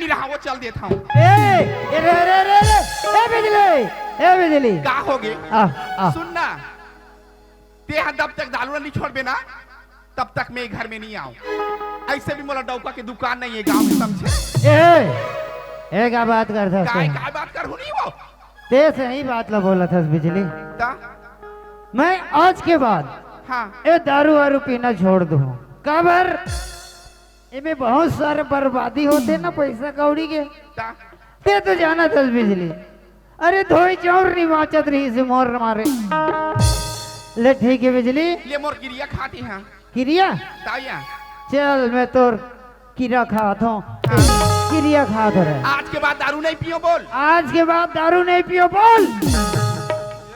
रहा वो चल देता हूँ। बिजली का हो गए सुनना, ते जब तक दारू नहीं छोड़ ना तब तक मैं घर में नहीं आऊँ। ऐसे भी मोला डौका की दुकान नहीं है गांव में, समझे? क्या बात करता काय बात कर नहीं वो ते सही बात ला बोला था बिजली। मैं आज के बाद हाँ ये दारू वारू पीना छोड़ दूँ। काबर इनमें बहुत सारे बर्बादी होते ना पैसा कौड़ी के। ते तो जाना था बिजली। अरे धोई चौर नहीं माचत रही से मोर मारे। ले ठीक है बिजली, ले मोर गिरिया खाती हैं। किरिया ताया चल मैं तोर किरा खात हूँ। किरिया खात रहे। आज के बाद दारू नहीं पियो बोल। आज के बाद दारू नहीं पियो बोल।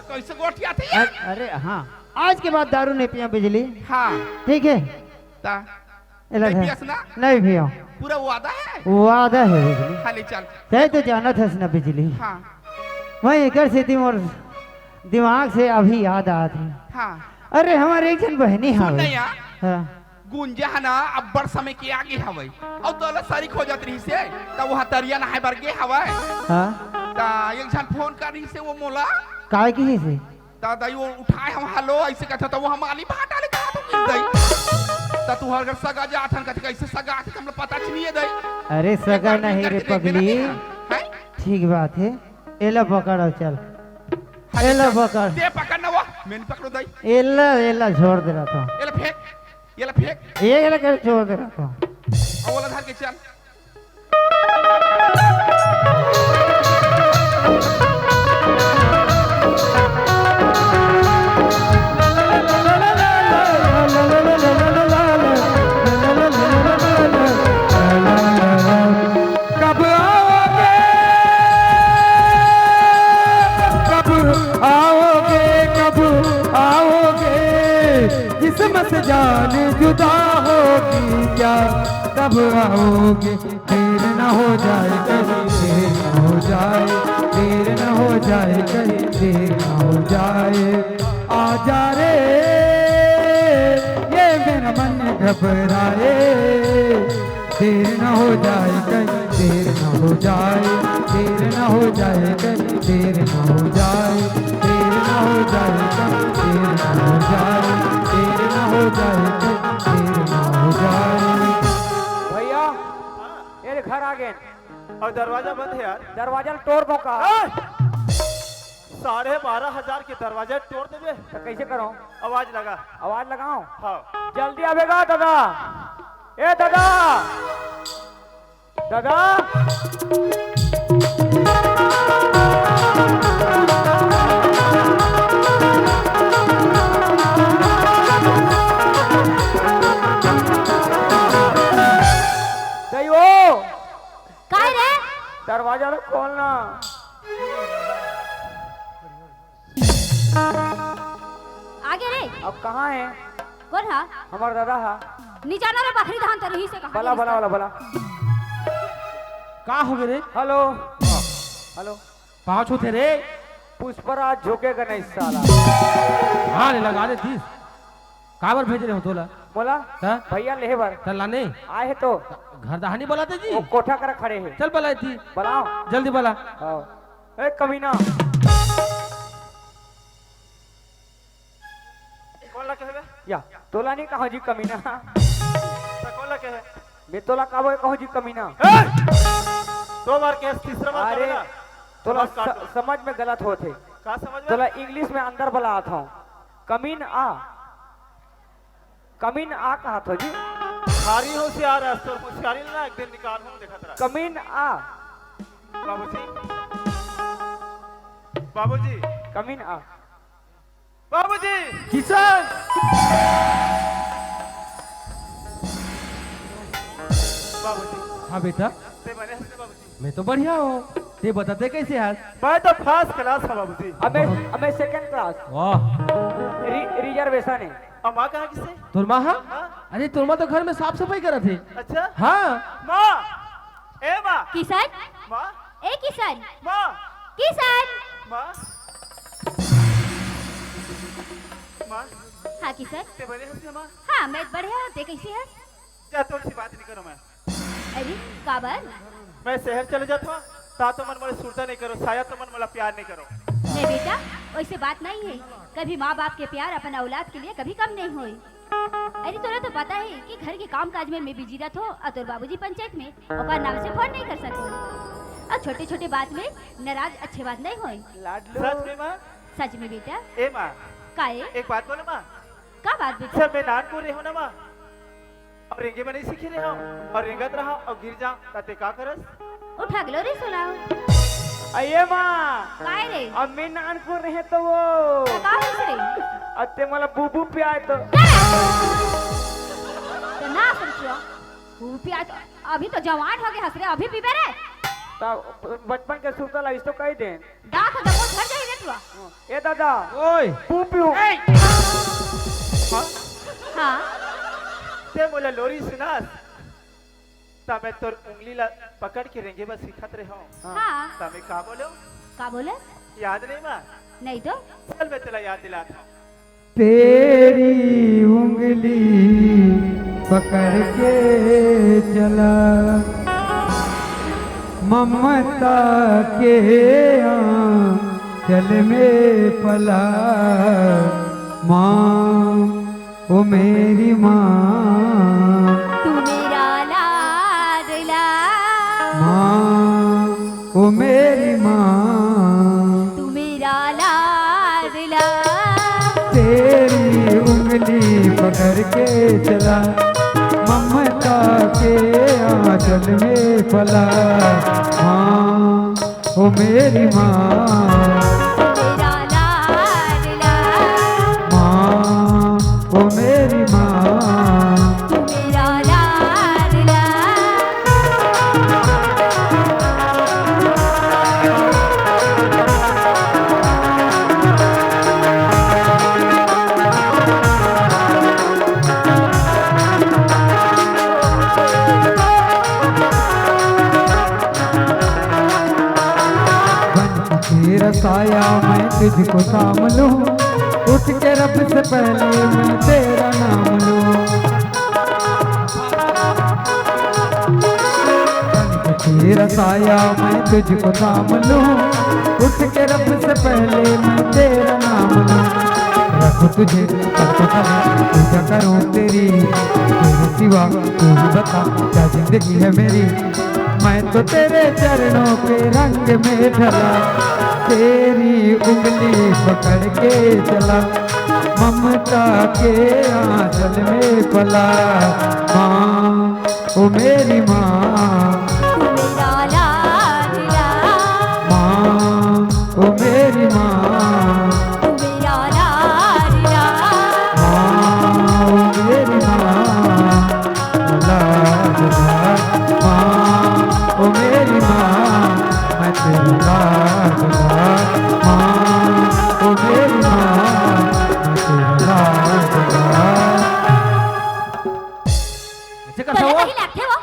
कैसे गोठिया थी? अरे हाँ आज के बाद दारू नहीं पियो बिजली। हाँ ठीक है नहीं पियस ना? नहीं पियो। पूरा वादा है? वादा है बिजली। खाली चल तय तो जाना था ना बिजली। हाँ मैं एक स्थिति मोर दिमाग से अभी याद आती। हाँ अरे हमारे एक जन बहनी हाँ गुंजा ना अब्बर समय के आगे हवई और दौलत सारी खो जात रही से तब वहाँ तरिया नहाए बर गे हवई। हाँ ता एक जन फोन कर रही से वो मोला काय की से ता दाई वो उठाए हम हेलो ऐसे कहता तो वो हम आली भाटा ले कहा तो गिर गई ता तू हर घर सगा जा थन कहते कैसे सगा थे हमला पता चलिए दई। अरे सगा नहीं रे पगली, ठीक बात है। एला पकड़ो चल, एला पकड़ दे पकड़ना वो मैंने पकड़ो दई। एला एला छोड़ दे रहा था। एला फेंक एला फेंक ये एला कर छोड़ दे रहा था। और वाला धर के चल। जान जुदा होगी क्या कब आओगे? देर न हो जाए कहीं, देर न हो जाए, देर न हो जाए कहीं, देर न हो जाए। आ जा रे ये मेरा मन घबराए। देर न हो जाए कहीं, देर न हो जाए, देर न हो जाए कहीं, देर न हो जाए, देर न हो जाए कहीं, देर न हो जाए, देर न हो जाए कहीं, देर न हो जाए। भैया ये घर आ गए और दरवाजा बंद है यार। दरवाजा तोड़ दो का। 12,500 के दरवाजा तोड़ देवे तो कैसे करो? आवाज लगा। आवाज लगाओ। हाँ जल्दी आवेगा दादा। ए दादा दादा दरवाजा तो खोलना। आगे रे अब कहाँ है? कौन है? हमारा दादा है। नीचा ना रे बकरी धान तो रही से कहा। भला भला भला भला का हो गए रे? हेलो हेलो पाँच होते रे। पुष्पराज झुकेगा नहीं साला। हाँ लगा दे 30 काबर भेज रहे हो तोला? बोला भैया लेबर चल लाने आए है तो घर दहानी बुलाते जी। वो कोठा कर खड़े हैं। चल बुलाई थी। बुलाओ जल्दी बुला। ए कमीना कौन लगे है? या तोला नहीं कहो जी कमीना। कौन लगे है? मैं तोला कहो जी कमीना। 2 बार केस, तीसरा बार अरे तोला समझ में गलत होते। का समझ में? तोला इंग्लिश में अंदर बुला था। कमीन आ कहा था जी। सारी होशियार है तो होशियारी ना एक दिन निकाल हम देखा तेरा। कमीन आ बाबूजी बाबूजी कमीन आ बाबूजी किशन बाबूजी। हाँ बेटा ते बने हंसते बाबूजी। मैं तो बढ़िया हूँ। ते बताते कैसे यार? मैं तो फर्स्ट क्लास है बाबूजी। हमें सेकंड क्लास। वाह रिजर्वेशन है। अब माँ कहाँ किससे? तोर माँ? हाँ? अरे तोर माँ तो घर में साफ सफाई करा थे। अच्छा हाँ माँ ए माँ किसान माँ ए किसान माँ किसान माँ माँ हाँ किसान। ते बने हंसते माँ। हाँ मैं बढ़िया ते कैसी है? क्या थोड़ी सी बात नहीं करो मैं। अरे काबर मैं शहर चले जाता ता तो मन मोले सुरता नहीं करो, शायद तो मन मोला प्यार नहीं करो। नहीं बेटा, वैसे बात नहीं है। कभी माँ बाप के प्यार अपन औलाद के लिए कभी कम नहीं हुई। अरे तोरा तो पता है कि घर के काम काज में मैं बिजी रहत हो और तोर बाबूजी पंचायत में ओकर नाम से फोन नहीं कर सको। और छोटे छोटे बात में नाराज अच्छे बात नहीं होई। सच में माँ? सच में बेटा। ए माँ, काहे? एक बात बोले माँ। का बात बेटा? सर मैं नानपुर रही हूँ ना माँ, और रेंगे में नहीं सीखी रही हूँ, और रेंगत रहा और गिर जा ताते का करस? उठा गलो रे सुनाओ। अये माँ, काय रे? अब मैं नानपुर रहे तो वो का होइस रे? अत्ते मला बुबू पे आए तो तो ना समझो। वो पिया तो अभी तो जवान हो गए हंस रे, अभी पीबे रे? बचपन के सुतला इस तो कह दे। दांत दबो झड़ जाई रे तू। ए दादा, ओए बुबू हां ते मोला लोरी सुनास ता मैं तोर उंगली ला पकड़ के रेंगे में सिखत रहे हूँ। हां ता मैं का बोलो? का बोले? याद नहीं माँ? नहीं तो चल मैं तेला याद दिलाता हूँ। तेरी उंगली पकड़ के चला, ममता के आंचल में पला। माँ ओ मेरी माँ, तू मेरा लाडला, माँ ओ मेरी माँ, तू मेरा लाडला। तेरी उंगली पकड़ के चला, ममता के आंचल में पला। माँ ओ मेरी माँ, मेरा लाडला, माँ ओ मेरी माँ, तू मेरा लाडला। तेरा साया मैं तुझको थाम लूं, उठ के रब से पहले मैं तेरा नाम लूं। तेरा साया मैं तुझको थाम लूं, उठ के रब से पहले मैं तेरा नाम लूं। रखो तुझे पूजा करूं तेरी, तेरे सिवा तू ही बता क्या जिंदगी है मेरी। मैं तो तेरे चरणों के रंग में ढला, तेरी उंगली पकड़ के चला, ममता के आंचल में पला। माँ ओ मेरी माँ, तू मेरा लाडला, माँ ओ मेरी माँ, तू मेरा लाडला। माँ ओ मेरी माँ, लाडला। माँ ओ मेरी माँ, मैं तेरा लाडला। माँ ओ मेरी माँ, मैं तेरा लाडला। तोले कहीं लगते हो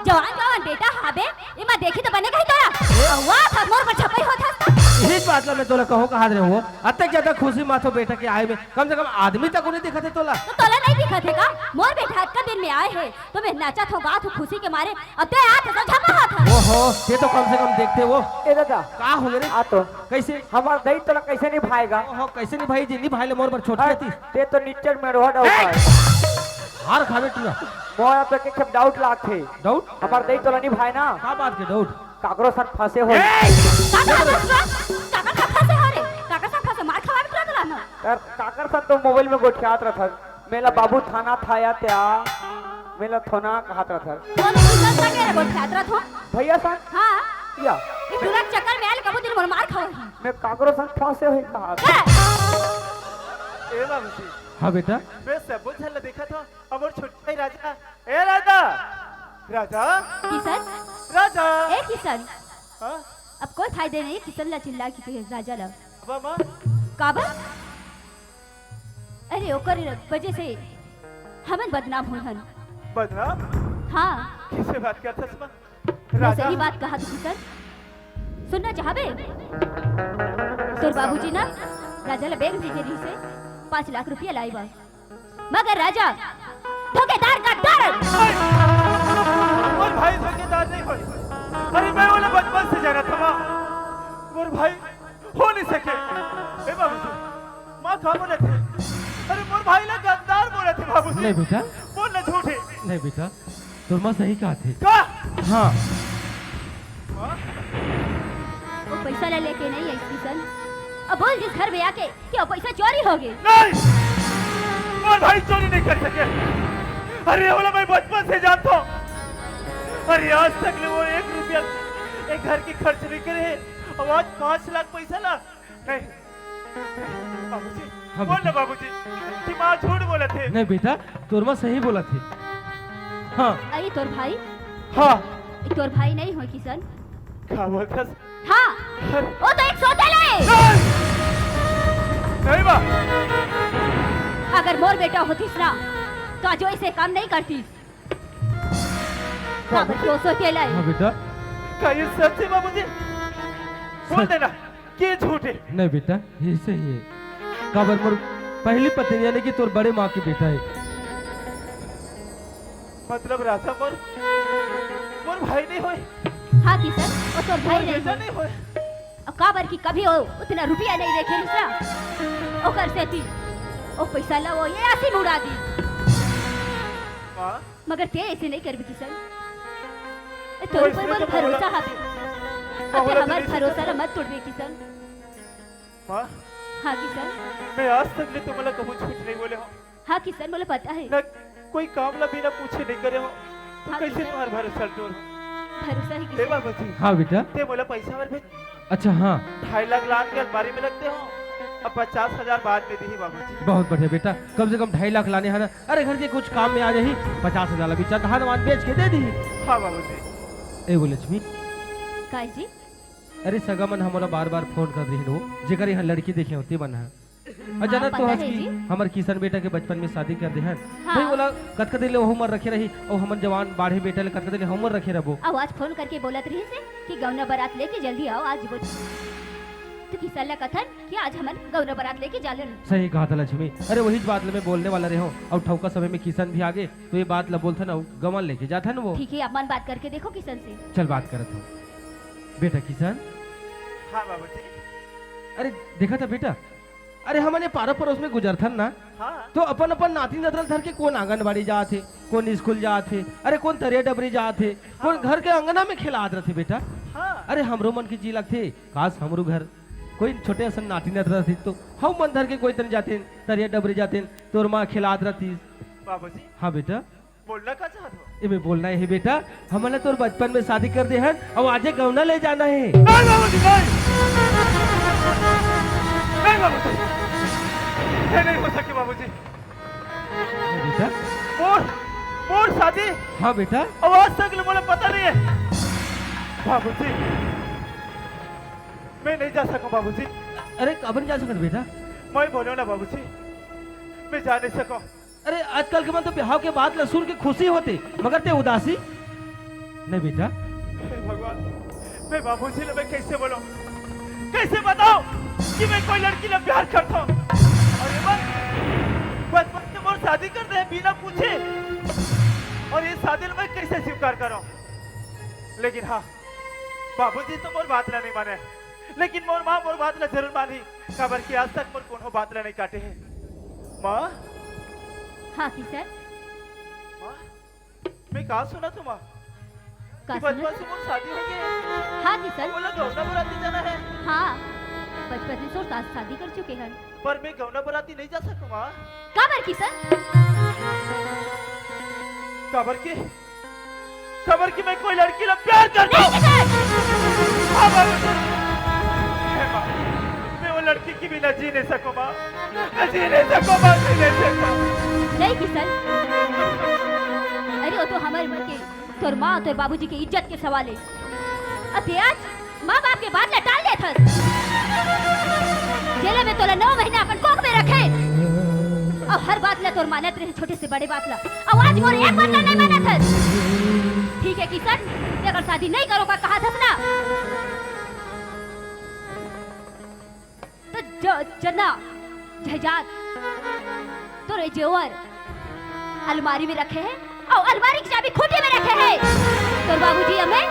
जवान जवान बेटा हाबे इमा देखी तो बने कहीं तोरा वाह था मोर पर छपई होता। यही बात ला मैं तोला कहूँ कहा रहे हो अतक ज्यादा खुशी माथो बेटा के आए में कम से कम आदमी तक उन्हें दिखा थे तोला तो तोला नहीं दिखा थे का मोर बेटा का दिन में आए हैं तो मैं नाचा था गात हूँ खुशी के मारे अब ते आते तो झपा था। ओहो ये तो कम से कम देखते वो ए दादा का हो गए रे आ तो कैसे हमार दही तोला कैसे नहीं भाएगा? ओहो कैसे नहीं भाई जी नहीं भाई ले मोर पर छोट रहती ते तो नीचे में रोड आउट हार खावे तू मोया पे के खेप डाउट लाथे डाउट हमार दही तोला नहीं भाई ना का बात के डाउट काकरो साथ फंसे हो काका सा फंसे मार खवा के तोला ना काकर साथ तो मोबाइल में गोठियात रहा था मेला बाबू थाना था या त्या मेला थाना कहत रहा था तो दूसरा का के बोल छात्रा थो भैया साथ हां या इस पूरा चक्कर में आल कबू दिन मोर मार खावा मैं काकरो साथ फंसे हुई कहा ए बाबूजी हाँ बेटा मैं सब बुझल देखा था अब और छोटा ही राजा ए राजा राजा किशन राजा ए किशन हां अब कोई फायदे नहीं किशन ला चिल्ला की राजा ला बाबा काबा अरे ओकर वजह से हमन बदनाम होहन बदनाम हाँ किसे बात करता सुमा मैं सही बात कहा तू किशन सुनना चाहबे तोर बाबूजी ना राजा ला बैंक भेजे रही से 5 लाख रुपया लाई बा मगर राजा धोखेदार का डर और भाई धोखेदार नहीं होई अरे कहाँ बोले थे? अरे मोर भाई ना गद्दार बोले थे बाबूजी। नहीं बेटा, बोल ना झूठे। नहीं बेटा, तोर माँ सही कहा थे। का? हाँ हाँ? वो पैसा ले लेके नहीं आई किशन। अब बोल जिस घर में आके कि वो पैसा चोरी हो गई। नहीं, मोर भाई चोरी नहीं कर सके। अरे बोला मैं बचपन से जानता हूँ। अरे आज तक वो 1 रुपया एक घर की खर्च नहीं करे और आज 5 लाख पैसा ला नहीं। बाबूजी हाँ, बोल ना बाबूजी कि माँ झूठ बोले थे। नहीं बेटा, तोर माँ सही बोला थे। हाँ अरे तोर भाई, हाँ ये तोर भाई नहीं हो किशन। क्या बोलता? हाँ, वो तो एक सौतेला है। नहीं बा। अगर मोर बेटा होतीस ना तो आज ऐसे काम नहीं करतीस। हाँ, बस वो सौतेला है। हाँ बेटा, क्या ये सच है बाबूजी? बोल सच। देना कि झूठे। नहीं बेटा, ये सही है। काबर मोर पहली पत्नी यानी कि तोर बड़े माँ की बेटा है। मतलब राजा मोर मोर भाई नहीं होए, हाँ किशन, वो तोर भाई मोर नहीं बेटा हो। नहीं होए। और काबर की कभी हो उतना रुपया नहीं देखे ना ओकर से थी ओ पैसा ला वो ये ऐसे में उड़ा दी। माँ मगर ते ऐसे नहीं करबी किशन। ए तो तोर इसमें पर तो भरोसा बोला- हबे। बोला अबे तो हमार नहीं भरोसा सकता। ला मत तोड़बे किशन। माँ हाँ किशन, मैं आज तक ले तुम्हारा कबू झूठ नहीं बोले हो। हाँ किशन, मुझे पता है। न कोई काम ला बिना पूछे नहीं करे हो। तो हाँ, कैसे किशन। तुम्हारा भरोसा टोल? भरोसा ही ते किशन। बाबूजी हाँ बेटा, ते बोला पैसा और भेज। अच्छा हाँ, 2.5 लाख लान के अलमारी में लगते हो। अब 50,000 बाद में दी बाबूजी। बहुत बढ़िया बेटा। कम से कम 2.5 लाख लाने हैं ना। अरे घर के कुछ काम में आ जाही, 50,000 अभी चंद धान वान बेच के दे दी। हाँ बाबूजी। ए वो लक्ष्मी, काय जी? अरे सगा मन हमारा बार बार फोन कर रही हो, जेकर यहाँ लड़की देखे होती बन है। अचानक तो पता हंस है की जी। हमार किशन बेटा के बचपन में शादी कर दे हैं। हाँ। भाई बोला कत कत ले उमर रखे रही और हमन जवान बाढ़े बेटा ले कत कत ले उमर रखे रहो। अब आज फोन करके बोलत रही से कि गौना बारात लेके जल्दी आओ आज बोल। तो किसान ला कथन कि आज हमन गौना बारात लेके जालन। सही कहा था लक्ष्मी। अरे वही बात ले मैं बोलने वाला रहे हो और ठौका समय में किशन भी आगे तो ये बात ला बोलता ना गवन लेके जाता ना वो। ठीक है, अपन बात करके देखो किशन से। चल बात करत हो बेटा किशन। हाँ बाबूजी। अरे देखा था बेटा, अरे हमने पारा पड़ोस में गुजरथन ना हाँ तो अपन अपन नाती नतरल धर के कौन आंगनबाड़ी जात थे, कौन स्कूल जात थे, अरे कौन तरिया डबरी जात थे, कौन घर के अंगना में खिलात रहे बेटा। हाँ अरे हमरो मन की जी लगते काश हमरो घर कोई छोटे असन नाती नतरल थी तो हम मन धर के कोई तन जाते तरिया डबरी जाते तोर माँ खिलात रहती। बाबूजी हाँ बेटा, बोलना क्या चाहते हो? ये मैं बोलना है बेटा, हमने तोर बचपन में शादी कर दे हैं और आजे गौना ले जाना है। नहीं बाबूजी नहीं। नहीं बाबूजी, ये नहीं हो सके बाबूजी। बेटा मोर मोर शादी हाँ बेटा, अब आज तक मुझे पता नहीं है बाबूजी। मैं नहीं जा सकूं बाबूजी। अरे कब नहीं जा सकते बेटा। मैं बोलो ना बाबूजी, मैं जा नहीं सकूं। अरे आजकल के मन तो बिहाव के बाद सुन के खुशी होते मगर ते उदासी नहीं बेटा। हे भगवान, मैं बाबूजी ने मैं कैसे बोलूं, कैसे बताऊं कि मैं कोई लड़की से प्यार करता हूं और ये बचपन से मोर शादी कर दे बिना पूछे और ये शादी में मैं कैसे स्वीकार करूं। लेकिन हाँ बाबूजी तो मोर बात ला नहीं माने, लेकिन मोर माँ मोर बात ला जरूर मानी। खबर की आज तक मोर कोनो बात ला नहीं काटे हैं। माँ हाँ किशन, माँ मैं कहा सुना तू माँ का कि सुना? बचपन से मोर शादी हो गई। हाँ किशन, बोला गौना बराती जाना है हाँ बचपन में सोच शादी कर चुके हैं। पर मैं गौना बराती नहीं जा सकूं माँ। काबर किशन? खबर की मैं कोई लड़की से प्यार करता नहीं हूँ। किशन, हाँ बाबूजी। हे माँ, मैं वो लड़की की बिना जी नहीं सकूं माँ, मैं जी नहीं सकूं माँ, जी नहीं सकूं। नहीं किशन। अरे वो तो हमारे मन के तोर माँ तोर बाबूजी के इज्जत के सवाल है। अब आज माँ बाप के बात ला टाल दे थस। जेल में तोला 9 महीना अपन कोख में रखे और हर बात ला तोर मानत रहे, छोटे से बड़े बात ला। और आज मोर एक बात ला नहीं मानत थस। ठीक है किशन, ये अगर शादी नहीं करोगा कहा थस ना तो जना जहजात तोरे जेवर अलमारी में रखे हैं और अलमारी की चाबी खूंटी में रखे हैं। तोर बाबूजी हमें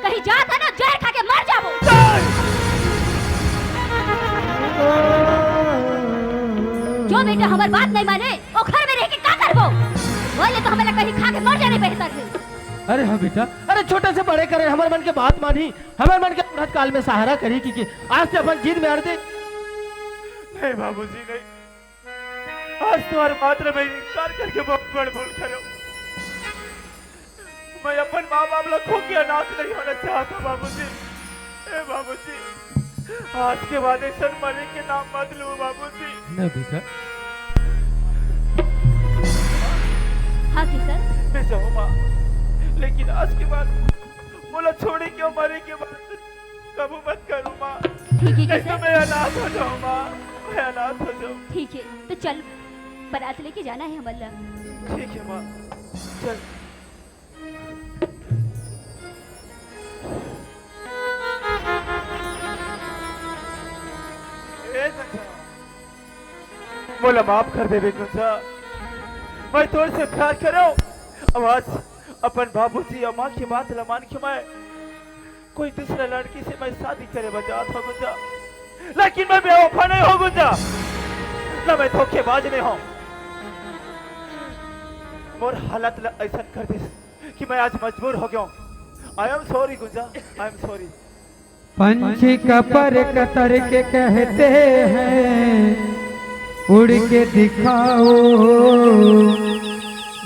कहीं जाता ना जहर खा के मर जाबो। बेटा हमार बात नहीं माने ओ घर में रह के का करबो बोले तो हमें कहीं खा के मर जाने बेहतर है। अरे हाँ बेटा, अरे छोटे से बड़े करे, हमारे मन के बात मानी, हमारे मन के बुढ़त काल में सहारा करी कि आज से अपन जीत में हार दे। नहीं बाबूजी नहीं, आज तुम्हारे मात्र में इनकार करके बहुत बड़ भूल करो। मैं अपन माँ बाप लोग खो के अनाथ नहीं होना चाहता बाबूजी। ए बाबूजी, आज के बाद ऐसा मरे के नाम मत लो बाबूजी। नहीं बेटा। हाँ किशन मैं जाऊँ माँ, लेकिन आज के बाद बोला छोड़े क्यों मरे के बाद कबू मत करूँ माँ। ठीक है नहीं तो किशन, मैं अनाथ हो जाऊँ माँ, मैं अनाथ हो जाऊँ। ठीक है तो चल बारात लेके जाना है हमारा। ठीक है माँ, चल। ए गुंजा, बोला माफ कर दे बे गुंजा, मैं तोड़ से प्यार करो। अब आज अपन बाबूजी और माँ की बात लमान के मैं कोई दूसरा लड़की से मैं शादी करे बजा था गुंजा, लेकिन मैं बेवफा नहीं हूँ गुंजा, ना मैं धोखेबाज नहीं हूँ। मोर हालत ऐसा कर दी कि मैं आज मजबूर हो गया हूँ। I am sorry Gunja, I am sorry. पंछी कपर कतर के कहते हैं उड़ के दिखाओ,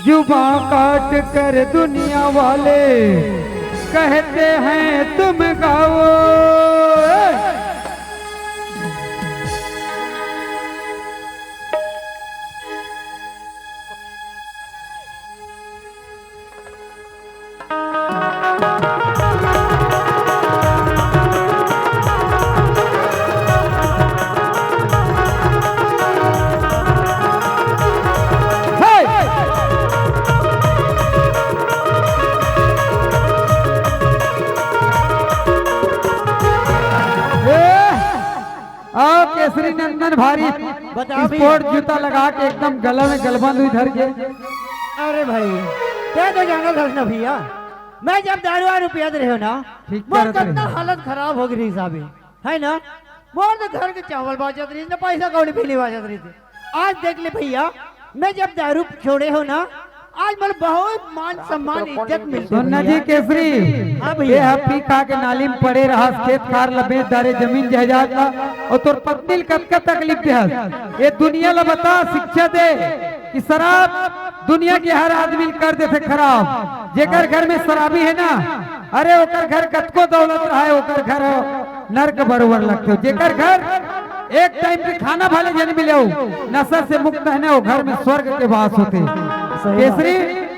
जुबा काट कर दुनिया वाले कहते हैं तुम गाओ। केसरी नंदन भारी स्पोर्ट जूता लगा के एकदम गला में गलबंद धर के। अरे भाई क्या तो जाना था ना भैया, मैं जब दारू वारू पियाद रहे हो ना, ठीक मोर करत कितना रहे। हालत खराब हो गई हिसाबे है ना। मोर तो घर के चावल बाजत रही ना, पैसा कौड़ी पीली बाजत रही थी। आज देख ले भैया, मैं जब दारू छोड़े हो ना, आज मतलब बहुत मान सम्मान इज्जत मिलती सोना जी केसरी हाँ भैया। ये पी खा के नाली में पड़े रहा, खेत खार लबे दारे जमीन जायदाद का और तोर पत्नी कब का तकलीफ दे। ये दुनिया ला बता, शिक्षा दे कि शराब दुनिया के हर आदमी कर देते खराब। जेकर घर में शराबी है ना, अरे ओकर घर कतको दौलत रहा है, ओकर घर नर्क बरोबर लगते हो। जेकर घर एक टाइम के खाना भले जन मिले नशा से मुक्त है ना, वो घर में स्वर्ग के वास होते। केसरी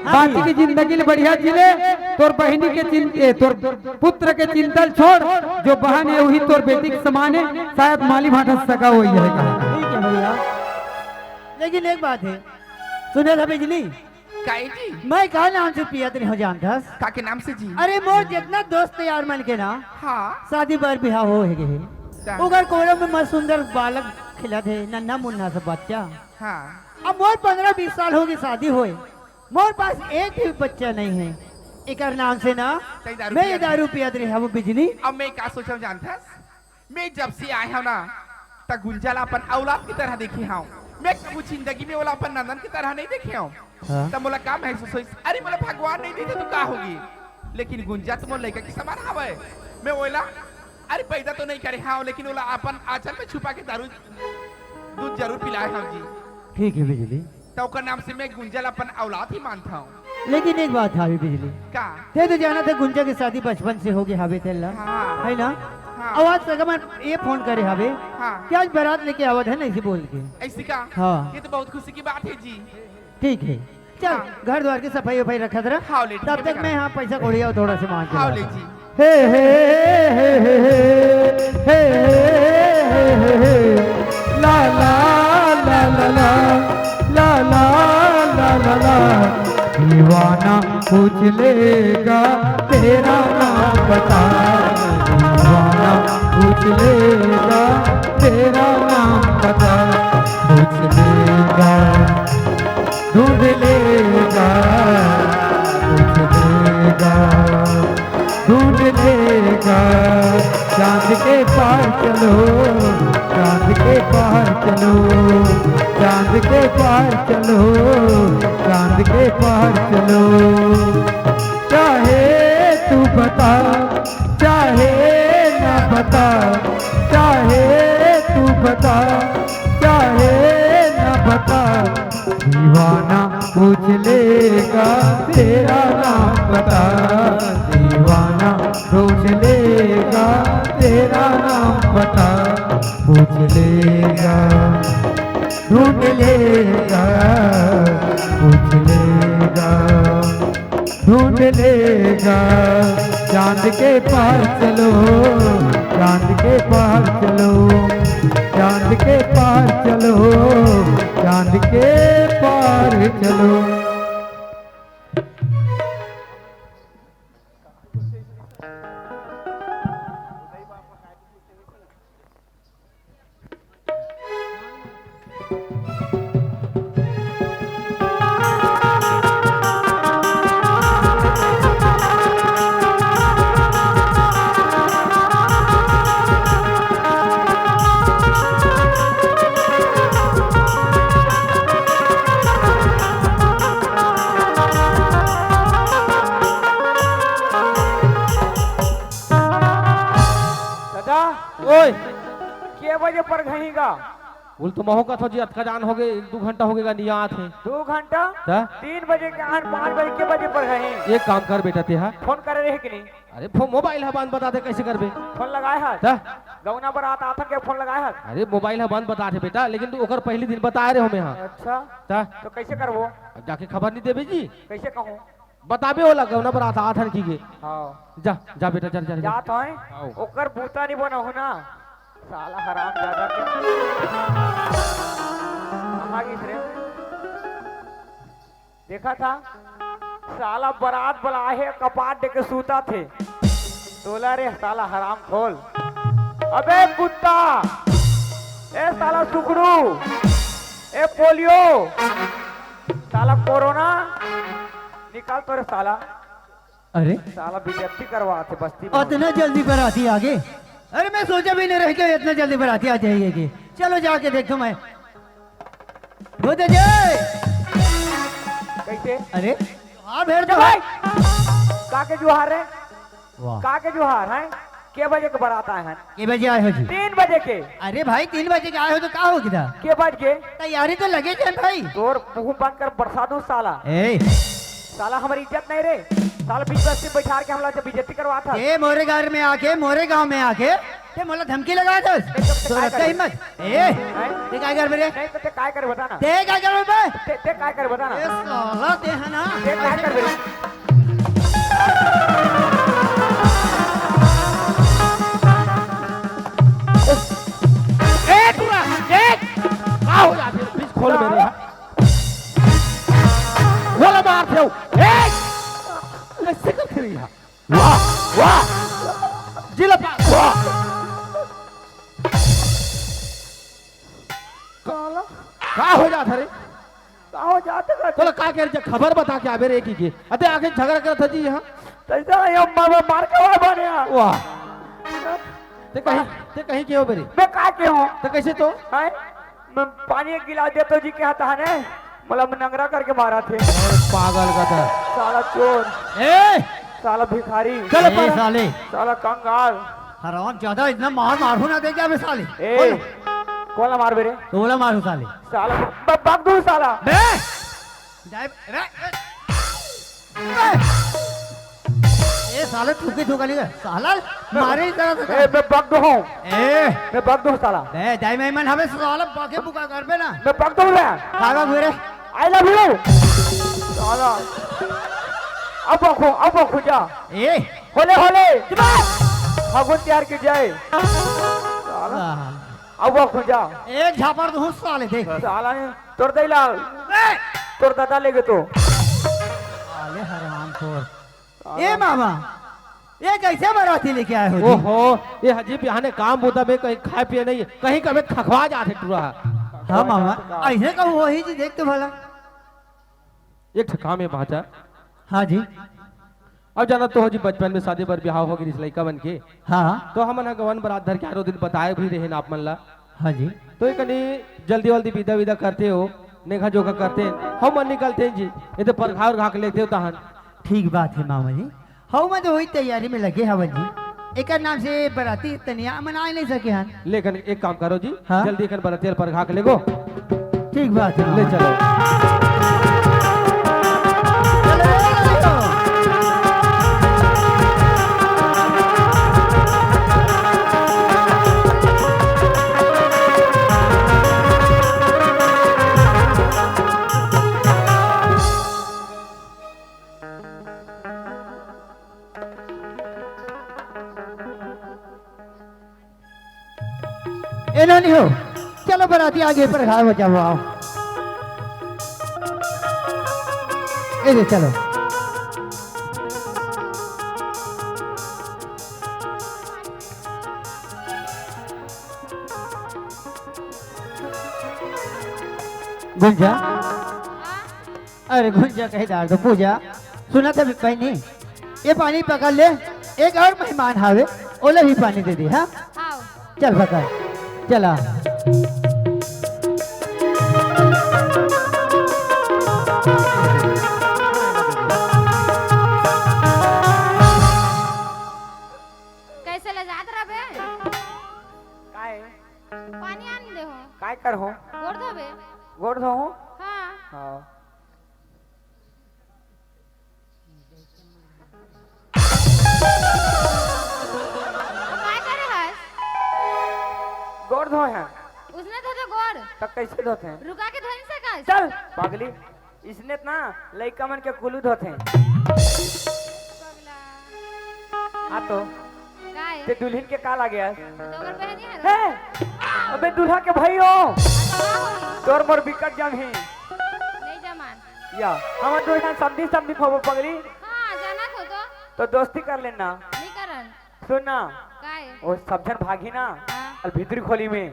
बाकी की जिंदगी ले बढ़िया जिले, तोर बहनी के चिंते, तोर पुत्र के चिंतल छोड़, जो बहन है वही तोर बेटी के समान है, शायद माली भाटा सका वही है। ठीक है भैया, लेकिन एक बात है, सुने था बिजली, काहे जी? मैं कहा नाम से पियत नहीं हो जानता। का के नाम से जी? अरे मोर जितना दोस्त यार मन के ना, हाँ शादी बार बिहार हो गए, उगर कोड़ों में मस्त सुंदर बालक खिला थे, नन्ना मुन्ना सब बच्चा। हाँ अब मोर 15-20 साल होगी शादी हुए, मोर पास एक भी बच्चा नहीं है। इकर नाम से ना कई दारू मैं पियत दारू पियत रही हूँ बिजली। अब मैं क्या सोचा जानता, मैं जब से आया हूँ ना, तक गुंजला अपन औलाद की तरह देखी हूँ। मैं कभी जिंदगी में वाला अपन नंदन की तरह नहीं देखे हूँ। हाँ? तब मोला काम है सोच, अरे मोला भगवान नहीं देते तो क्या होगी, लेकिन गुंजा तो मोर लड़का के समान हवे। मैं ओला अरे पैदा तो नहीं करे हाँ, लेकिन ओला अपन आंचल में छुपा के दारू दूध जरूर पिलाए हूँ जी। ठीक है बिजली, तो ओकर नाम से मैं गुंजल अपन औलाद ही मानता हूँ। लेकिन एक बात है बिजली, का थे तो जाना था गुंजा की शादी बचपन से होगी हवे तेला, हाँ। है ना। हाँ। आवाज सगमन ये फोन करे हवे हाँ। कि आज बारात लेके आवत है ना, इसे बोल के। ऐसी का हाँ। ये तो बहुत खुशी की बात है जी। ठीक है, चल घर द्वार की सफाई वफाई रखा जरा, हाँ, ले, तब तक मैं यहाँ पैसा कोड़िया और थोड़ा से मांग के हाँ लाता ले हूँ। जी। हे हे हे हे हे हे हे ला ला ला ला ला ला ला ला ला ला। दीवाना पूछ लेगा तेरा नाम बता, दीवाना पूछ लेगा तेरा नाम बता, पूछ लेगा ढूंढ लेगा, पूछ लेगा ढूंढ लेगा। चांद के पार चलो, चांद के पार चलो, चांद के पार चलो, चांद के पार चलो। चाहे तू बता, चाहे न बता, चाहे तू बता, चाहे न बता, दीवाना पूछ लेगा तेरा नाम बता। दीवाना पूछ लेगा तेरा नाम बता। पूछ लेगा, ढूंढ लेगा, पूछ लेगा, ढूंढ लेगा। चांद के पार चलो, चांद के पार चलो, चांद के पार चलो, चांद के पार चलो। दादा ओए के बजे पर घहीगा? बोल तो महो का जी अतका जान हो गए 1-2 घंटा हो गएगा निया थे 2 घंटा ता? 3 बजे के आन 5 बजे के बजे पर घही एक काम कर बेटा ते हा फोन करे रहे कि नहीं? अरे मोबाइल है बंद बता दे कैसे करबे फोन लगाए है ता? गौना पर आता के फोन लगाए है। अरे मोबाइल है बंद बता दे बेटा लेकिन तू ओकर पहले दिन बता रहे हो मैं हाँ अच्छा ता? तो कैसे करबो? अब जाके खबर नहीं देबे जी कैसे कहूँ? बताबे होला गौना पर आता आथन की गे हाँ जा जा बेटा चल चल जा। जात है आओ। ओकर बूता नहीं बना हो ना साला हराम ज्यादा के कहाँ गई रे? देखा था साला बारात बुलाए कपाट दे के सूता थे तोला रे साला हराम खोल। अबे कुत्ता, ए साला सुकड़ू, ए पोलियो, साला कोरोना निकाल तो रे साला। अरे साला बेइज्जती करवाते बस्ती में। इतना जल्दी बराती आ गए? अरे मैं सोचा भी नहीं रह के इतना जल्दी बराती आ जाएगी। चलो जाके देखो मैं बोलते जय। कैसे? अरे हाँ भेड़ क्या तो भाई का के जुहार है? वाह का के जुहार है? के बजे के बारात आए हैं? के बजे आए हो जी? 3 बजे के। अरे भाई 3 बजे के आए हो तो क्या हो गया? के बज के तैयारी तो लगे थे भाई। तोर मुंह बंद कर बरसा दूं साला। ए साला हमारी इज्जत नहीं रे साला बीच बस्ती बैठा के हमला से बेइज्जती करवा था। ये मोरे गांव में आके मोरे गांव में आके ते मोला धमकी लगा दो तो रखता हिम्मत। ए ते काय कर मेरे? नहीं तो ते काय करे बता ना। ते काय कर बे? ते काय करे बता ना। ए साला ते है ना ते काय कर बे? ए तुरा ए का हो जाते प्लीज खोल मेरे यहाँ बोला मार थे ए ऐसे कर रही है वाह वाह जिला वाह का हो जाता रे का हो जाते का? चलो का कर खबर बता के आबे रे की अते आगे झगड़ा करत था जी यहाँ तैसा ये मार के वाला बने यार। वाह ते कहीं के हो बेरी मैं का के हूं? तो कैसे तो हैं? मैं पानी एक गिलास देता जी के हाथ है मतलब नंगरा करके मारा थे। पागल का था साला चोर, ए साला भिखारी, चल ए साले साला कंगाल। हराम ज्यादा इतना मार मारू ना दे क्या बे साले? ए कौन मार बेरे? तो बोला मारू साले। साला बक दूं साला। बे जाए ए साले थूके थूका लिया साला मारे ही तरह से। ए मैं बक दूं हूं, ए मैं बक दूं साला। बे दाई मेहमान हमें साला बाके बुका कर बे ना मैं बक दूं रे। कागा गुरे आई लव यू साला। अब बखो जा। ए होले होले फागुन त्यार की जाए साला। अब बखो जा एक झापड़ दूं साले देख साला ने तोड़ दे लाल तोड़ दादा लेगे तो साले हराम खोर। ए मामा ये कैसे बराती लेके आए हो जी? ओहो ये हजी बिहाने काम बोता में कहीं खाए पिए नहीं कहीं कभी खखवा जाते टूरा हाँ मामा ऐसे कहूँ वही जी देख तो भला। एक ठका में भाचा हाँ जी अब जाना तो हो जी बचपन में शादी पर ब्याह हो गई लड़का बन के हाँ तो हम गवन बरात धर के आरो दिन बताए भी रहे ना आप मन ला हाँ जी तो ये कनी जल्दी जल्दी विदा विदा करते हो नेखा जोखा करते हम मन निकलते हैं जी ये तो परघा और घाक लेते हो तहन ठीक बात है मामा जी हाँ मैं तो वही तैयारी में लगे हवन जी एक नाम से बराती तनिया मना नहीं सके हन लेकिन एक काम करो जी हाँ? जल्दी कर बरतियल परघा के लेगो ठीक बात है ले मामा। चलो चलो, चलो। ए नानी हो चलो बराती आगे पर घाव हो जाओ आओ ए दे चलो गुंजा अरे गुंजा कहीं डाल दो पूजा सुना था बहनी ये पानी पकड़ ले एक और मेहमान हावे ओले भी पानी दे दी हाँ आओ चल पकड़ चला कैसे ले जात रहा बे काय पानी आन दे हो काय कर हो गोड़ दो बे गोड़ धो हो हाँ हाँ काय करे हस गोड़ धो है उसने तो गोड़ तब कैसे धोते हैं रुका के धोनी सकस चल पागली इसने ना लड़का मन के कुलू धोते हैं पगला हाँ तो काय ते दुल्हन के काल आ गया तो अगर बहनी है है अबे दूल्हा के भाई हो तोर मोर बिकट जम है नहीं जमान या हम दो जन समझी समझी खबो पगली हाँ जाना तो तो दोस्ती कर लेना नहीं करन सुन ना काय वो सब जन भागी ना हाँ और भीतरी खोली में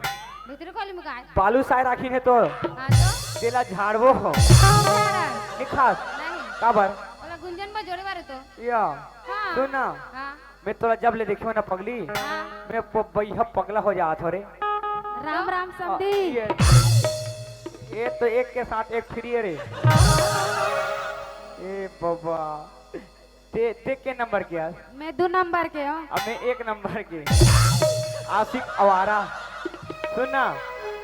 भीतर खोली में काय बालू साय राखी है तो हाँ तो तेला झाड़वो हो करन निखास नहीं काबर ओला गुंजन में जोड़े बारे तो या हाँ सुन ना हाँ मैं तोरा जब ले देखियो ना पगली हाँ मैं बैह पगला हो जात हो रे राम राम ये तो एक के साथ एक फ्री है रे ए बाबा ते के नंबर किया मैं 2 नंबर के हूँ अब मैं 1 नंबर के आशिक आवारा सुन ना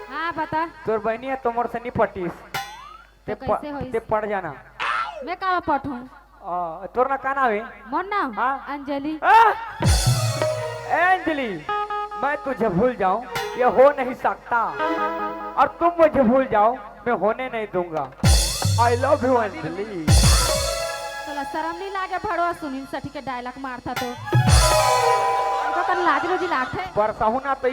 हाँ बता तोर बहनी है तुमर से नहीं पटीस तो कैसे होइस? ते पड़ जाना मैं कहाँ पठूं तोर ना का नाम है मोर नाम हाँ? अंजलि ए अंजलि मैं तुझे भूल जाऊं ये हो नहीं सकता और तुम मुझे भूल जाओ मैं होने नहीं दूंगा आई लव यू अंजलि तोला शर्म नहीं लागे भड़वा सुनील सठी के डायलॉग मारता तो तन लाज रोजी लागते बरसाहू ना तो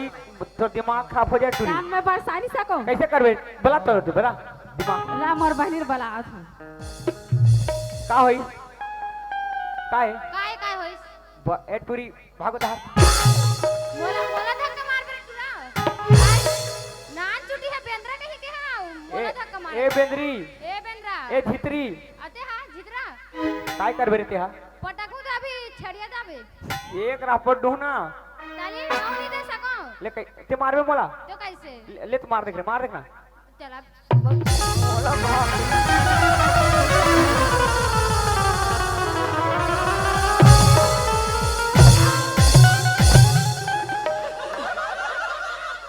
तो दिमाग खराब हो जाए टूरी कान में बरसा नहीं सको कैसे करबे बला तो तू बला दिमाग राम और बहनीर बलात हूँ का होई का है काय होइस ए टूरी भागो धार मोला मोला धक्का मार दे तुरा नान छुट्टी है बेंद्रा कहीं के हां मोला धक्का मार ए बेंद्री ए बेंद्रा ए झित्री अते हां जितरा काय करबे रे तेहा पटकू तो अभी छड़िया जाबे एक रापट दो ना ताली नाउ नहीं दे सको ले ते मारबे मोला तो कैसे ले तो मार देख रे मार देखना चला मोला मार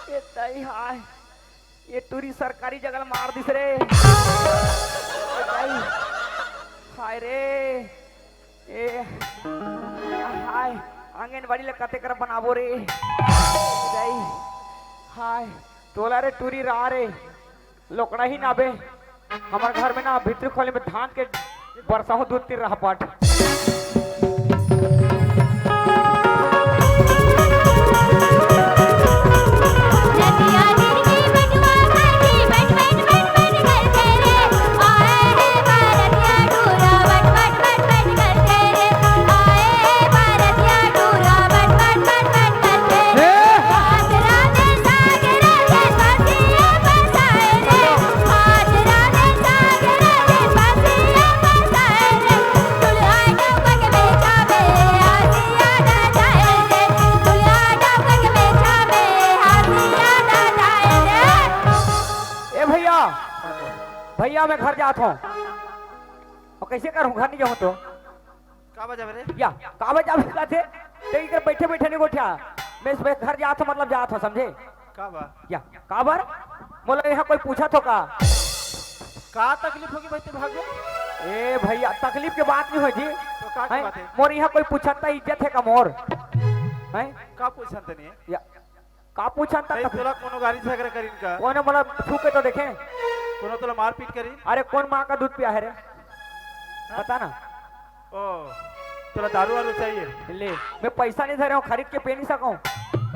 ये तई हाय ये टूरी सरकारी जगह मार दिस रे ये तई हाय रे ए हाय आंगनबाड़ी ले कते कर बनाबो रे तई हाय तोला रे टूरी रा रे लोकड़ा ही ना बे हमारे घर में ना भीतर खोले में धान के बरसाहू दूध तिर रहा पाट दुल्हा भैया मैं घर जाता हूँ। और कैसे करूँ, घर नहीं जाऊँ तो का बजा रे? या कागज आप का थे तेरी कर बैठे बैठे नहीं गोठिया। मैं इस घर जाता हूँ, मतलब जाता हूँ, समझे? का बा? या काबर बोला यहाँ कोई पूछा तो का तकलीफ होगी भाई ते भागे? ए भैया तकलीफ के बात नहीं हो जी। तो का की बात है? मोर यहाँ कोई पूछता इज्जत है का मोर हैं? का पूछन तनी? या का पूछता नहीं तोला कोनो गाड़ी झगड़ा करीन का? कौन मतलब छू के तो देखे कोनो तोला मारपीट करी? अरे कौन माँ का दूध पिया है रे बता ना। ओ तोला दारू वारू चाहिए? ले मैं पैसा नहीं दे रहा हूँ, खरीद के पी नहीं सकूँ।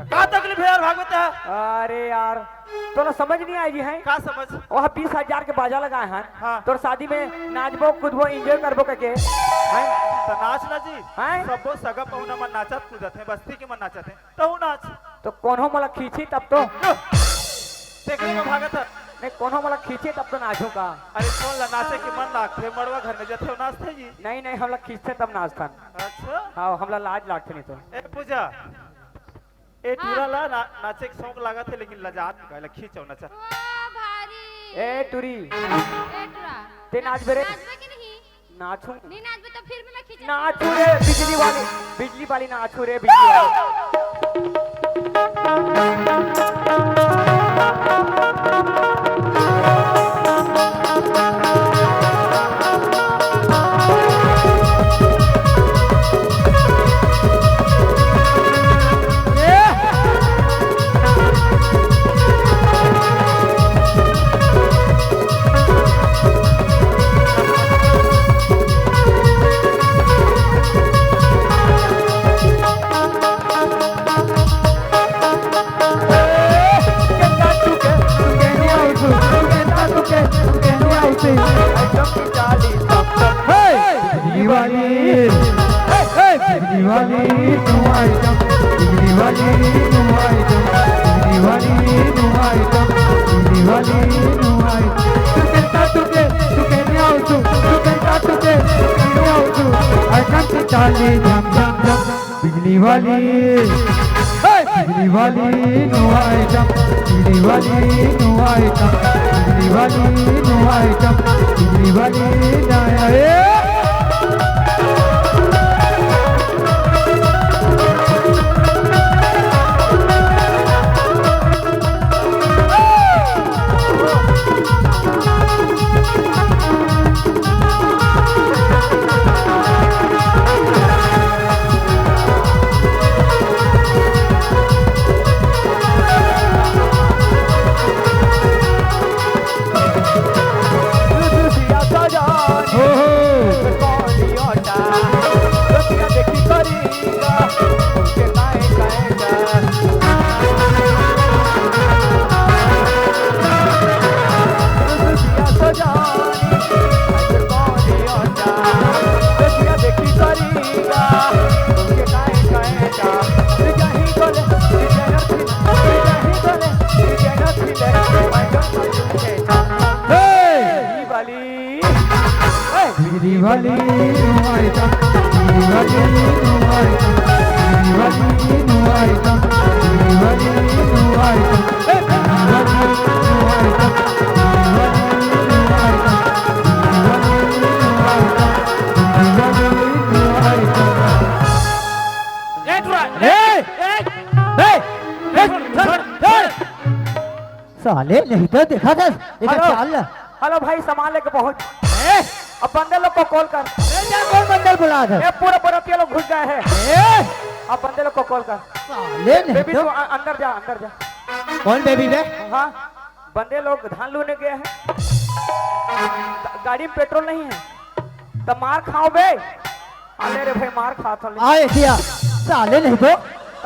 का तकलीफ है यार भागवत है? अरे यार तो समझ नहीं आएगी है। का समझ? वह 20,000 के बाजा लगाए हैं। हाँ। तो शादी में नाचबो कूदबो एंजॉय करबो करके हैं? तो नाच ना जी। हैं? सबो सगा पहुना मन नाचत कूदत है, बस्ती के मन नाचत है, तो नाच। तो कौन हो मला खींची तब तो देखने में भागत है। नहीं, कौन हो मला खींचे तब तो नाचो का। अरे कौन ला नाचे के मन लागते, मड़वा घर में जाते हो नाचते जी? नहीं नहीं, हम लोग खींचते तब नाचतन। अच्छा हाँ हम लोग लाज लागते नहीं तो। ए पूजा ए टूरा ला नाचे के शौक लागत है, लेकिन लजात कहला खींचो नचा। भारी ए टूरी एटरा ते नाच बेरे नाचबे कि नहीं? नाचू नहीं नाचबे तो फिर भी मैं खींच नाचू रे बिजली वाली नाचू रे बिजली वाली। बिजली वाली बिजली वाली नो आइटम, बिजली वाली नो आइटम, बिजली वाली नो आइटम, बिजली वाली नया बिजली वाली नो आइटम, बिजली वाली नो आइटम, बिजली वाली नो आइटम, बिजली वाली नो आइटम, बिजली वाली नो आइटम, बिजली वाली नो आइटम, बिजली वाली नो आइटम। ए टूरा साले नहीं तो देखा था चाल। हेलो भाई सामान लेके पहुंच। अब बंदे लोग को कॉल कर। कौन बंदर बुला था? ए पूरा बरतिया लोग घुस गए हैं। अब बंदे लोग को कॉल कर। साले नहीं बेबी तो तू अंदर जा, अंदर जा। कौन बेबी बे? हाँ बंदे लोग धान लूने गए हैं, गाड़ी में पेट्रोल नहीं है तो मार खाओ बे। अरे रे भाई मार खा था। आए किया साले नहीं तो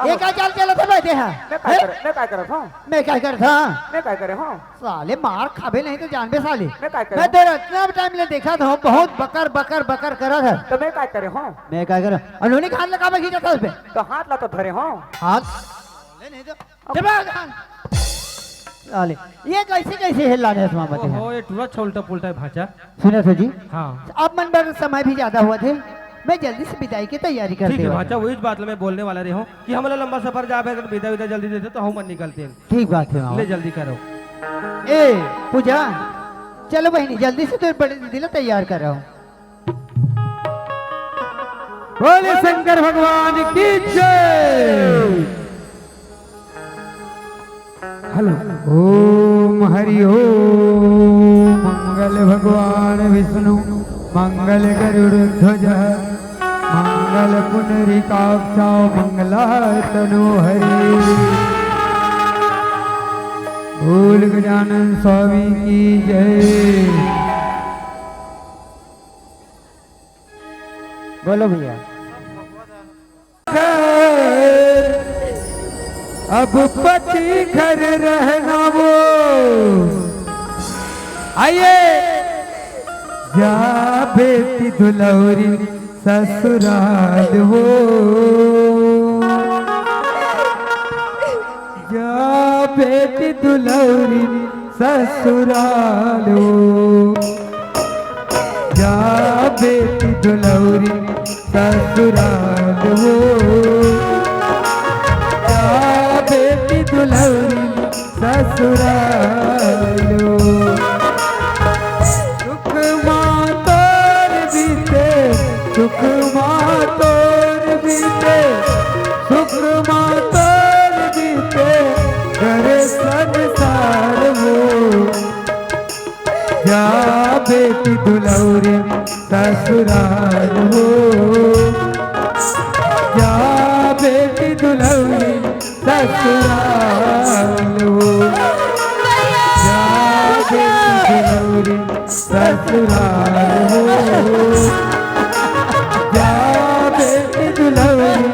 ये क्या चाल चला था बैठे हैं? मैं क्या कर था? मैं क्या कर था? मैं क्या करे हूँ? साले मार खाबे नहीं तो जानबे साले। मैं क्या करे? मैं तेरा इतना टाइम ले देखा था, बहुत बकर बकर बकर करा था। तो मैं क्या करे हूँ? मैं क्या करा? उन्होंने हाथ लगा के खींचा था उस पे। तो हाथ ला तो धरे हूँ। हाथ नहीं तो दिमाग साले ये कैसे कैसे हिलाने तुम्हारा बता। ओहो ये टूरा उल्टा पुल्टा है भाचा। सुना था जी? हाँ अब मन भर समय भी ज्यादा हुआ थे, मैं जल्दी से विदाई की तैयारी ठीक करते है हूँ। भाचा, वही बात मैं बोलने वाला रही हूँ कि हमारा लंबा सफर जाए, अगर विदा विदा जल्दी देते तो हम मन निकलते हैं। ठीक बात है मामा। ले जल्दी करो। ए पूजा चलो बहनी जल्दी से तो बड़े दीदी ला तैयार कर रहा हूँ। बोले शंकर भगवान की जय। हेलो ओम हरि ओम। मंगल भगवान विष्णु मंगल गरुड़ ध्वज मंगल पुनरिकाक्षा मंगलाय तनो हरि। बोल गजानन स्वामी की जय। बोलो भैया। अब पति घर रहना वो आइए जा बेटी दुलौरी ससुराल हो। जा बेटी दुलौरी ससुराल हो। जा बेटी दुलौरी ससुराल हो। जा बेटी दुलौरी ससुराल हो। सुख मातोर बीते सुख मातोर बीते सुख मातोर बीते घर संसार हो। जा बेटी दुलौरी ससुराल हो। जा बेटी दुलौरी ससुराल हो। जा बेटी दुलौरी ससुराल हो। जा बेटी दुलौरी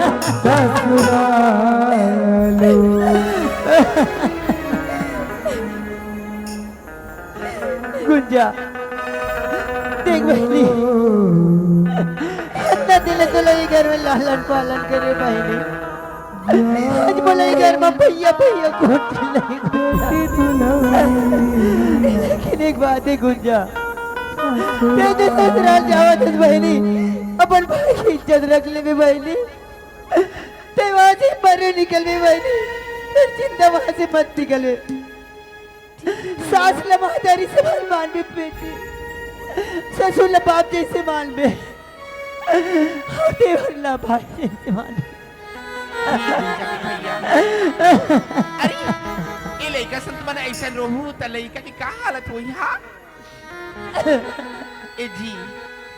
ससुराल हो। गुंजा देख बहनी इतना दिल तो लगे घर में लालन पालन करे बहनी। आज बोले घर में भैया भैया कौन लेकिन एक बात है गुंजा तेरे ससुराल जावा तो बहनी अपन भाई की इज्जत रख ले बहनी। ते वहां से मरे निकल में बहनी फिर जिंदा वहां से मत निकले। सास ला महतारी से मान बे बेटी ससुर ला बाप जैसे मान बे देवर ला भाई जैसे मान बे। अरे ये लड़का संत मन ऐसा रोहू त लड़का की का हालत हुई हा। ए जी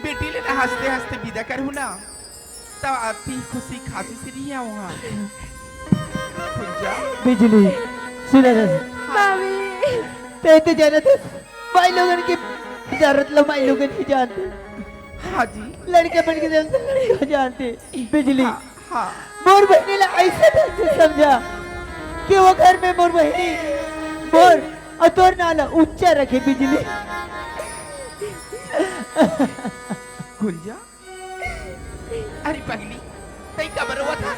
बेटी ले ना हंसते हंसते विदा कर हूं ना तब आती खुशी खासी से नहीं आऊँ हाँ। बिजली सुना मामी ते तो जानत है भाई लोगन की जरूरत लो भाई लोगन की जानते हाँ जी लड़के बन के जब लड़के जानते बिजली हाँ मोर बहनी ला ऐसे ढंग से समझा कि वो घर में मोर बहनी मोर और तोर नाला ऊंचा रखे बिजली। गुंजा अरे पगली तई कबर हुआ था।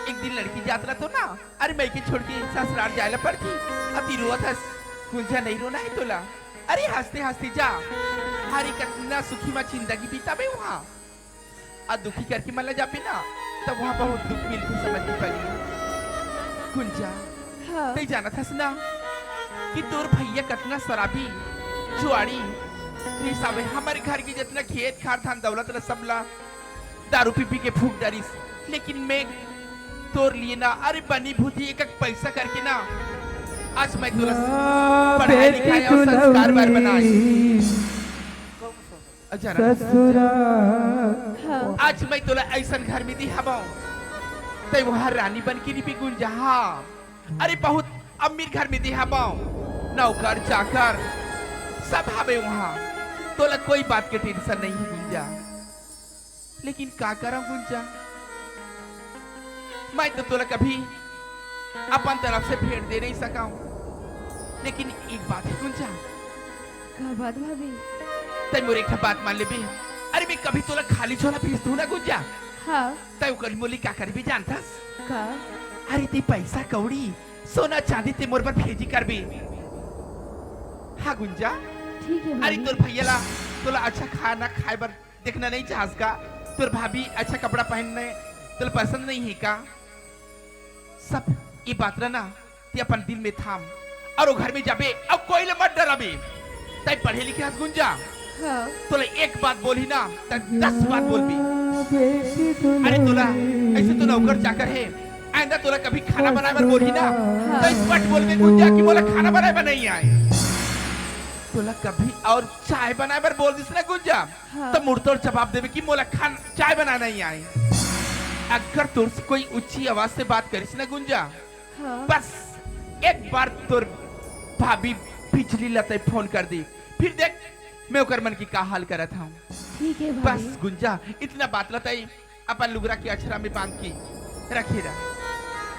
एक दिन लड़की यात्रा तो ना अरे मैं के छोड़ के ससुराल जायला पड़ती अति रोआ था। गुंजा नहीं रोना है तोला। अरे हंसते हंसते जा हरी कितना सुखी माँ जिंदगी बीता बे वहाँ आ दुखी करके मल्ला जापे ना तब वहाँ बहुत दुख मिलती समझ पड़ी। गुंजा हाँ। तई जाना था ना कि तोर भैया कितना शराबी जुआड़ी हिसाब है हमारे घर की जितना खेत खार धान दौलत ला सब ला दारू पी पी के फूक डारिस। लेकिन मैं तोर लिए ना अरे बनी भूती एक एक पैसा करके ना आज मैं तुला पढ़ाई लिखाई और संस्कार बार बनाई। ससुराल आज मैं तुला ऐसा घर में दी हवाऊं ते वहाँ रानी बन के नहीं गुंजा। अरे बहुत अमीर घर में दी हवाऊं नौकर चाकर सब हवे वहाँ तोला कोई बात के टेंशन नहीं है गुंजा। लेकिन का करा गुंजा मैं तो तोला कभी अपन तरफ से फेर दे नहीं सका हूँ। लेकिन एक बात है गुंजा का बात भाभी तय मोरे एक बात मान ले बे। अरे मैं कभी तोला खाली झोला भेज दूँ ना गुंजा हाँ तय कल मोली का कर भी जानतास का अरे ते पैसा कौड़ी सोना चांदी ते मोर पर भेजी कर भी। हाँ गुंजा ठीक है अरे भाभी। तोर भैया ला तोला अच्छा खाना खाए बर देखना नहीं चाहस का। तोर भाभी अच्छा कपड़ा पहनने तोला पसंद नहीं है का। सब ये बात ना ते अपन दिल में थाम और वो घर में जाबे अब कोई ले मत डराबे तय पढ़े लिखे हस गुंजा हाँ तोले एक बात बोली ना तो 10 बात बोलबी अरे तोला ऐसे तो नौकर चाकर है आइंदा तोला कभी खाना बनाए बर बोली ना तो इस पट बोल के गुंजा कि मोला खाना बनाए नहीं आए तोला कभी और चाय बनाए बर बोल दिस ना गुंजा तो मुड़तोड़ जवाब देवे कि मोला चाय बनाना नहीं आए अगर तुर से कोई ऊंची आवाज से बात करिस ना गुंजा बस एक बार तुर भाभी बिजली लते फोन कर दी फिर देख मैं ओकर मन की का हाल करत हूँ ठीक है बस भाई गुंजा इतना बात लताई अपन लुगरा की अक्षरा में बांध की रखी रहा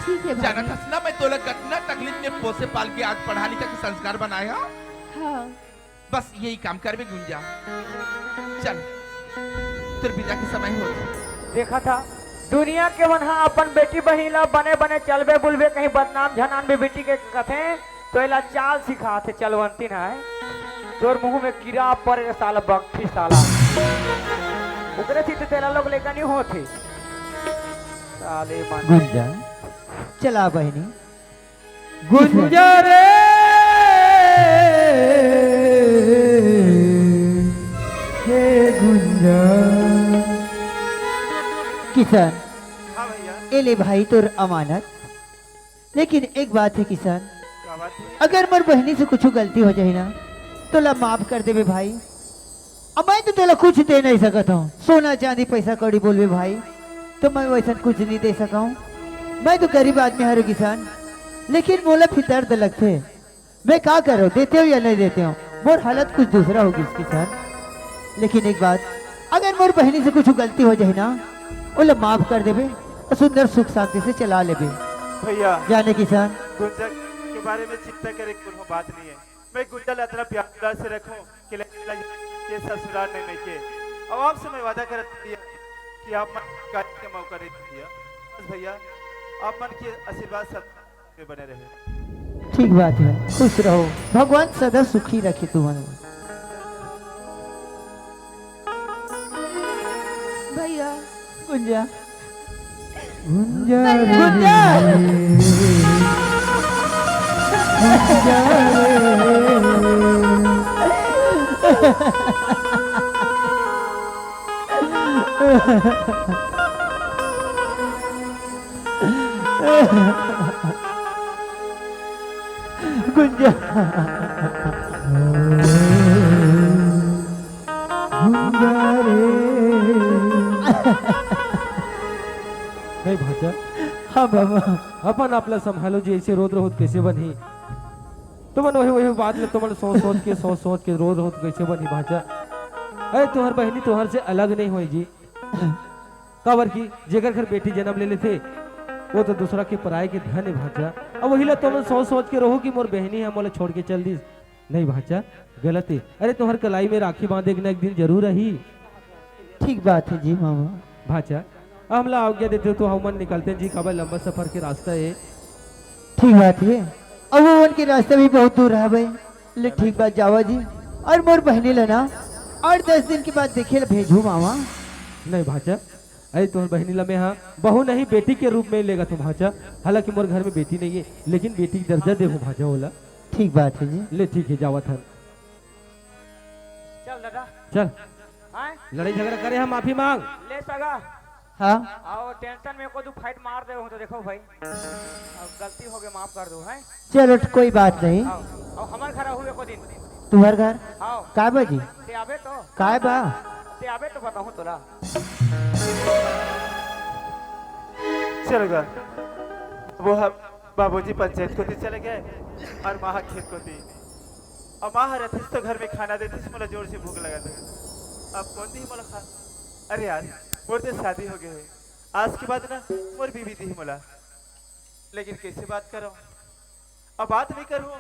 ठीक है जाना भाई था ना मैं तोला कितना तकलीफ में पोसे पाल के आज पढ़ा लिखा के संस्कार बनाया हाँ बस यही काम कर बे गुंजा चल तेरे पिता के समय हो देखा था दुनिया के वहाँ अपन बेटी बहिला बने बने चलबे बुलबे कहीं बदनाम झनान में बेटी के कथे तो एला चाल सिखाते चलवंती ना है तोर मुंह में कीड़ा पर साला बगठी साला उकरे थी तो तेरा लोग लेकर नहीं होते साले मन गुंजा चला बहनी गुंजा रे हे गुंजा किसान हाँ भैया एले भाई तोर अमानत लेकिन एक बात है किसान क्या बात है अगर मोर बहनी से कुछ गलती हो जाए ना तो ला माफ कर देवे भाई अब मैं तो तेला कुछ दे नहीं सकता हूँ सोना चांदी पैसा कौड़ी बोलवे भाई तो मैं वैसा कुछ नहीं दे सका हूँ मैं तो गरीब आदमी हारू किसान लेकिन मोला फिर दर्द लगते मैं क्या करो देते हो या नहीं देते हो मोर हालत कुछ दूसरा होगी इस किसान लेकिन एक बात अगर मोर बहनी से कुछ गलती हो जाए ना वो माफ कर देवे तो सुंदर सुख शांति से चला लेबे भैया जाने किसान गुंजा के बारे में चिंता करे कोई बात नहीं है मैं गुंजा इतना प्यार से रखूं कि ये ससुराल नहीं मैं के अब आपसे मैं वादा कर दिया कि आप मन कार्य का मौका नहीं दिया बस भैया आप मन के आशीर्वाद सब में बने रहे ठीक बात है खुश रहो भगवान सदा सुखी रखे तुम्हारे भैया गुंजा गुंजा गुंजा गुंजा नहीं भाचा हाँ बाबा अपन आपला संभालो जी ऐसे रोद रहोत कैसे बनी तुमन वही वही बात ले तुमन सोच सोच के रोद रहोत कैसे बनी भाचा अरे तुम्हार बहनी तुम्हार से अलग नहीं हुई जी काबर की जेकर घर बेटी जन्म ले लेते वो तो दूसरा के पराये के धन है भाचा अब वही ला तुम सोच के रहो कि मोर बहनी है मोला छोड़ के चल दी नहीं भाचा गलत है अरे तुम्हार कलाई में राखी बांधे एक दिन जरूर रही ठीक बात है जी मामा भाचा हमला आज्ञा देते हो तो हम मन निकलते हैं जी काबर लंबा सफर के रास्ता है ठीक बात है अब वो उनके रास्ते भी बहुत दूर है भाई ले ठीक बात जावा जी और मोर बहनी लेना और 10 दिन के बाद देखिए भेजू मामा नहीं भाचा अरे तुम्हारी बहनी लमे हाँ बहू नहीं बेटी के रूप में लेगा तुम भाचा हालांकि मोर घर में बेटी नहीं है लेकिन बेटी की दर्जा देखो भाचा बोला ठीक बात है जी ले ठीक है जावा था चल दादा चल हाँ लड़ाई झगड़ा करे हम माफी मांग ले सगा हाँ आओ टेंशन में को तू फाइट मार दे तो देखो भाई अब गलती हो गई माफ कर दो है चलो कोई बात नहीं आओ आओ हमार खरा हुए को दिन तुम्हार घर आओ का बाजी ते आबे तो काय बा ते आबे तो बताऊं तोला चलेगा वो हम बाबूजी पंचायत को थी चले गए और माँ खेत को थी और माँ रहती तो घर में खाना देती मुझे जोर से भूख लगा था अब कौन दी मोला खा अरे यार मोर तो शादी हो गई है आज के बाद ना मोर बीवी थी मोला लेकिन कैसे बात करो अब बात नहीं करूँ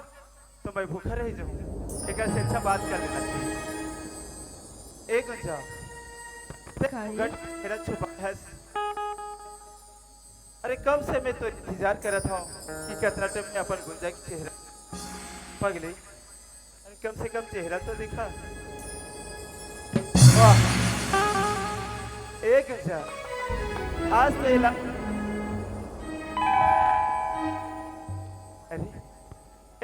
तो मैं भूखा रह जाऊँ एक से अच्छा बात कर लेना चाहिए एक जाओ मेरा छुपा है अरे कब से मैं तो इंतजार कर रहा था कि कितना टाइम में अपन गुंजा की चेहरा पगली अरे कम से कम चेहरा तो दिखा वाह एक गुंजा आज तो अरे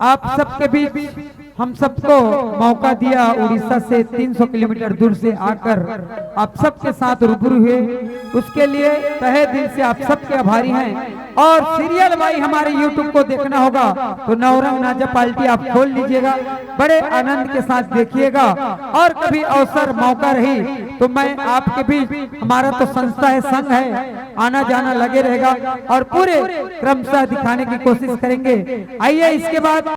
आप सबके बीच हम सबको मौका दिया, उड़ीसा से 300 किलोमीटर दूर से आकर आप सबके साथ रूबरू हुए, उसके लिए तहे दिल से आप सबके आभारी हैं। और सीरियल भाई हमारे YouTube को देखना होगा तो नवरंग नाजा पार्टी आप खोल लीजिएगा, बड़े आनंद के साथ देखिएगा। और कभी अवसर मौका रही तो मैं आपके बीच, हमारा तो संस्था है, संघ है, आना जाना लगे रहेगा और पूरे क्रमशः दिखाने की कोशिश करेंगे। आइए इसके बाद